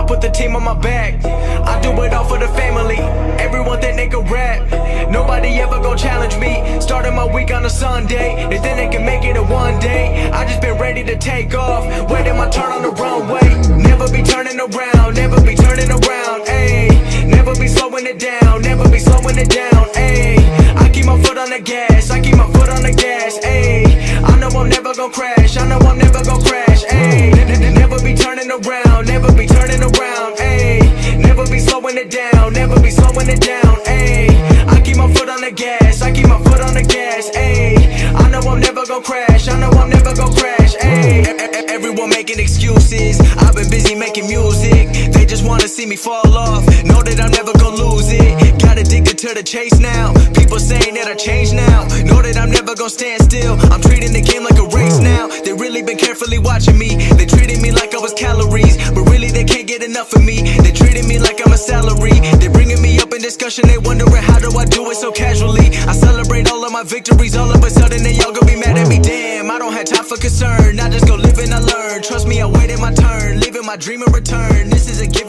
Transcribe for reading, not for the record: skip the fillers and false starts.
I put the team on my back. I do it all for the family. Everyone think they can rap. Nobody ever gon' challenge me. Starting my week on a Sunday. They think they can make it in one day. I just been ready to take off, waiting my turn on the runway. Never be turning around, never be turning around, ayy. Never be slowing it down, never be slowing it down, ayy. I keep my foot on the gas, I keep my foot on the gas, ayy. I know I'm never gon' crash, I know I'm never gon' crash, ayy. Never be turning around, never be turning around, ayy. Never be slowing it down, never be slowing it down, ayy. I keep my foot on the gas, I keep my foot on the gas, ayy. I know I'm never gon' crash, I know I'm never gon' crash, ayy. Everyone making excuses, I've been busy making music. They just wanna see me fall off, know that I'm never gon' lose it. Got addicted to the chase now, people saying that I changed now. Know that I'm never gon' stand still, I'm treating the game like a race now. They really been carefully watching me, they treated me like I was calories, but really they can't get enough of me. They treated me like I'm a salary, they bringing me up in discussion. They wondering how do I do it so casually. I celebrate all of my victories, all of a sudden they all gon' be mad at me. Damn, I don't have time for concern, I just go live and I learn. Trust me, I waited my turn, living my dream in return. This is a gift.